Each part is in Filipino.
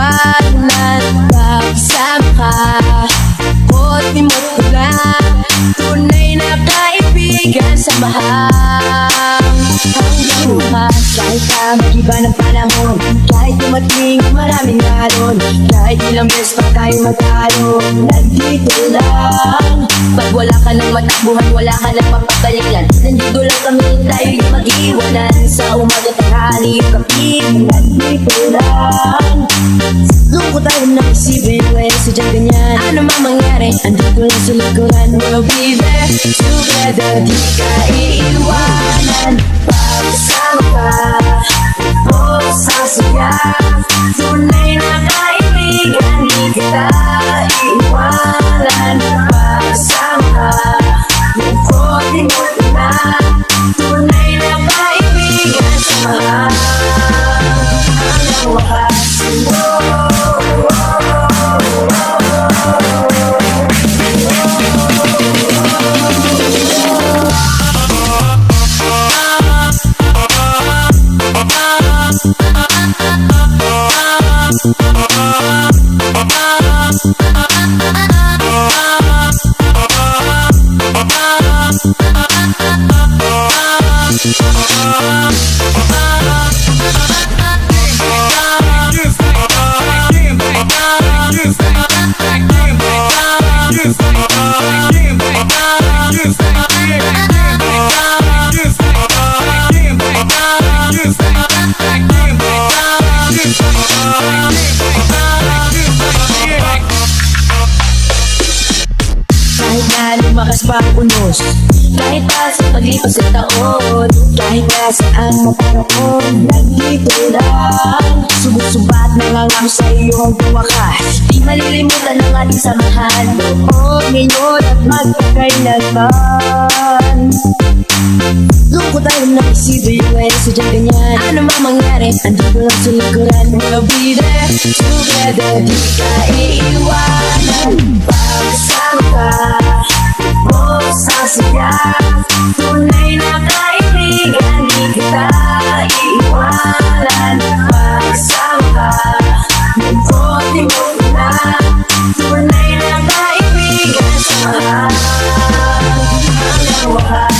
iwanan. Pagsama ka, buti-mo't ko lang, tunay na kaibigan, samahan hanggang bukas. Kahit na mag-iba ng panahon, kahit dumating maraming alon, kahit ilang beses pa tayo magtalo, nandito lang. Pag wala ka ng matakbuhan, wala ka ng mapapalilan, nandito lang kami, tayo'y mag-iwanan. Sa umaga tanghali, gabi, nandito lang. Doon ko tayo na isipin, kaya sadyang ganyan, ano mang mangyari, andito lang sa likuran. We'll be there together, di ka iiwanan. Pagsama ka, o sasaya, tunay na kaibigan, di kita iiwanan. Pagsama ka, buti-mo't ko na, tunay na kaibigan, samahan hanggang wakas. Kahit na lumakas pa ang unos, kahit pa sa paglipas ng taon, kahit na saan maparoon, nandito lang. Subok-subat nangangako sa iyo hanggang wakas, di malilimutan ang ating samahan, noon, ngayon at magpakailanman. Doon ko tayo naisipin, kaya sadyang ganyan, ano mang mangyari, andito lang sa likuran. We'll be there together, di ka iiwanan. Pagsama ka, o sasaya, tunay na kaibigan, di kita iiwanan. Pagsama ka, buti-mo't ko na, tunay na kaibigan, samahan hanggang wakas.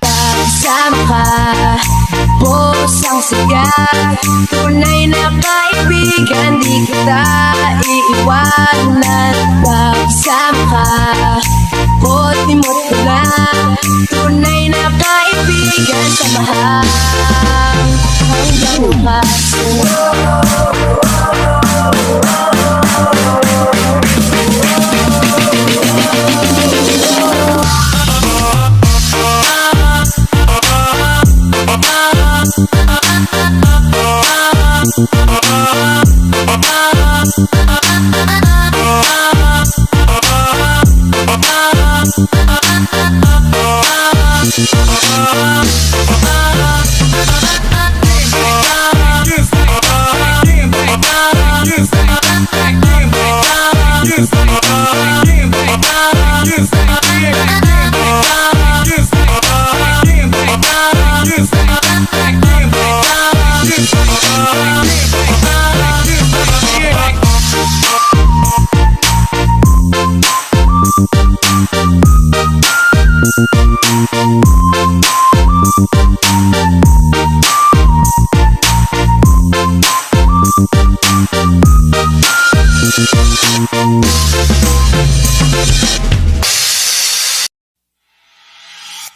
Pagsama ka, pusang sigat, tunay na kaibigan, di kita iiwanan. Pagsama ka, buti-mo't ko lang, tunay na kaibigan, samahan hanggang wakas.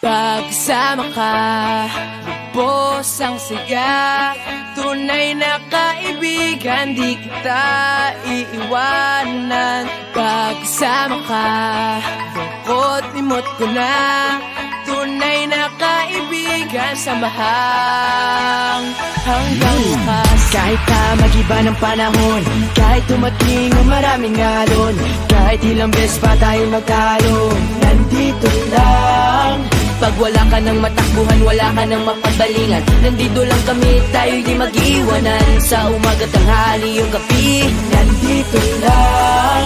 Pagsama ka, Tapos ang siga, tunay na kaibigan, di kita iiwanan. Pagkasama ka, bukod limot ko na. Tunay na kaibigan, samahang hanggang wakas. Kahit na mag-iba ng panahon, kahit tumating ang maraming alon, kahit ilang beses pa tayo magtalo, nandito lang. Pag wala ka ng matakbuhan, wala ka ng mapagbalingan, nandito lang kami, tayo'y di mag-iwanan. Sa umaga, tanghali, yung gabi, Nandito lang.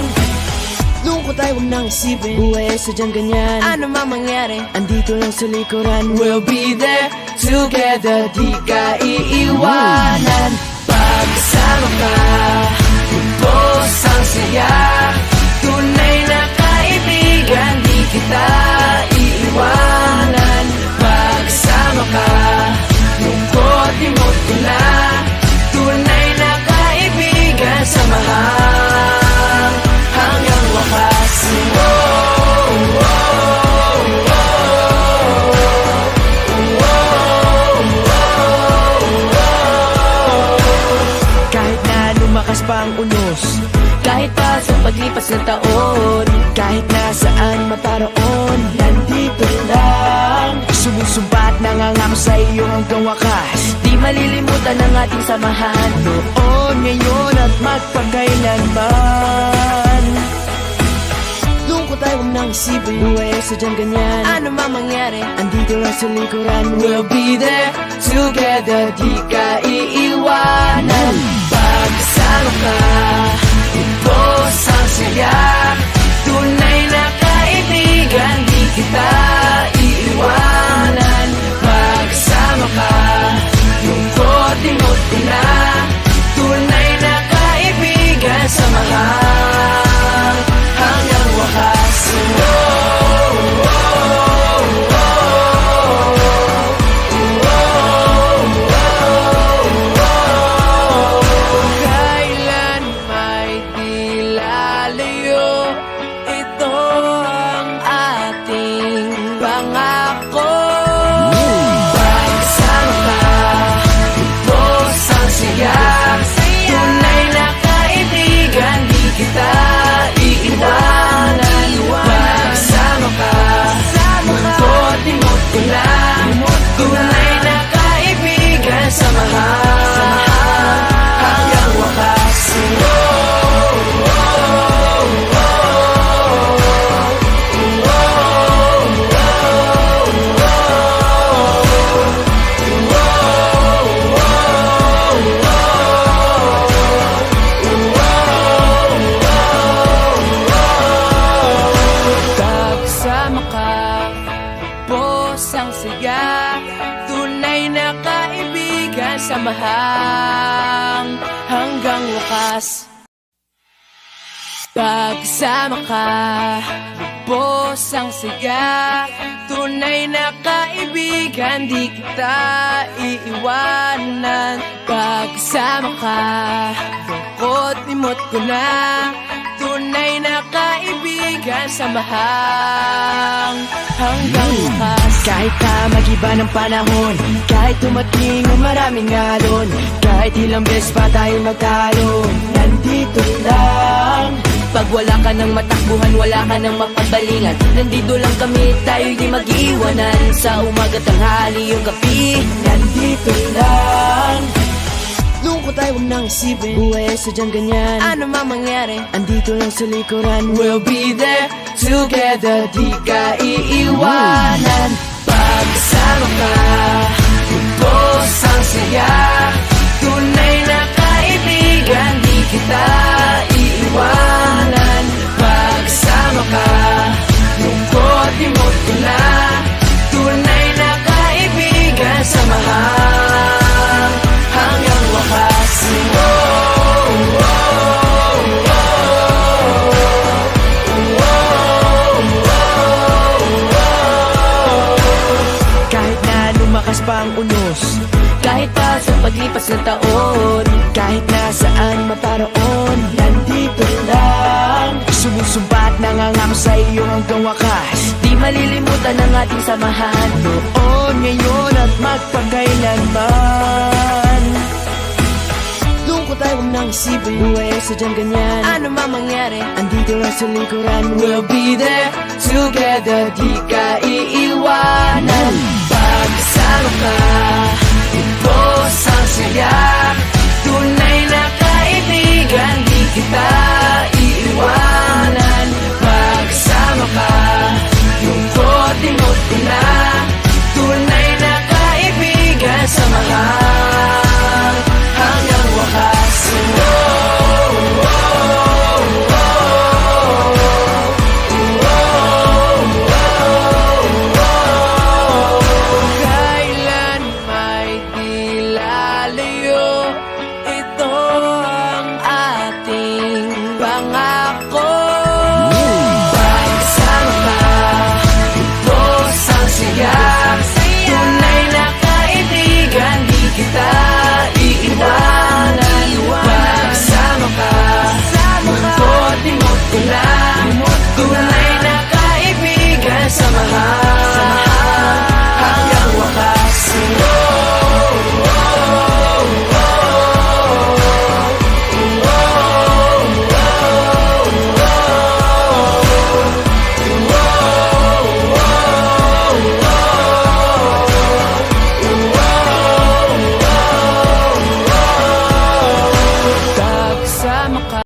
lungkot ay huwag nang isipin. Buhay ay sadyang ganyan, Ano man mangyari, andito lang sa likuran. we'll be there together, di ka iiwanan. Pagkasama ka, lubos ang saya. Tunay na kaibigan, di kita iiwanan. Pagkasama ka, lungkot limot ko na. Tunay na kaibigan, samahang hanggang wakas. Kahit na lumakas pa ang unos, Kahit pa sa paglipas ng taon, kahit nasaan mataroon, nandito lang. Sumusumpa at nangangako sa iyo hanggang wakas. di malilimutan ang ating samahan. Noon, ngayon at magpakailanman. Lungkot ay huwag nang isipin. Buhay ay sadyang ganyan, Ano man mangyari, andito lang sa likuran. we'll be there together, di ka iiwanan. Pagkasama ka, lubos ang saya. Tunay na kaibigan, di kita iiwanan. Pagkasama ka, lungkot limot ko na. Tunay na kaibigan, samahang hanggang wakas. Kailan may di lalayo, ito ang ating pangako. Pagkasama ka, lubos ang saya. Tunay na kaibigan, di kita iiwanan. Pagkasama ka, lungkot limot ko na. Tunay na kaibigan, samahang hanggang wakas. Pagkasama ka, lubos ang siga. Tunay na kaibigan, samahang hanggang wakas. Pagkasama ka, lubos ang siga. Tunay na kaibigan, di kita iiwanan. Pagkasama ka, bukod limot ko na. Tunay na kaibigan, samahang hanggang wakas. Kahit na mag-iba ng panahon, kahit tumating ang maraming alon, kahit ilang beses pa tayo magtalo, nandito lang. Pag wala ka ng matakbuhan, wala ka ng mapagbalingan, nandito lang kami, tayo'y di mag-iwanan. Sa umaga, tanghali, yung gabi, Nandito lang. lungkot ay huwag nang isipin. Buhay ay sadyang ganyan, Ano man mangyari, andito lang sa likuran. we'll be there together, di ka iiwanan. Pagkasama ka, lubos ang saya. Tunay na kaibigan, di kita iiwanan. Pagkasama ka, lungkot limot ko na. Tunay na kaibigan, samahang hanggang wakas. Kahit na lumakas pa ang unos, Kahit pa sa paglipas ng taon, kahit nasaan mataroon, nandito lang. Sumusumpa at nangangako sa iyo hanggang wakas. di malilimutan ang ating samahan. Noon, ngayon at magpakailanman. mong isipin, buhay ay sadyang ganyan. Ano mang mangyari, Andito lang sa likuran, we'll be there together, di ka iiwanan. Pag kasama ka,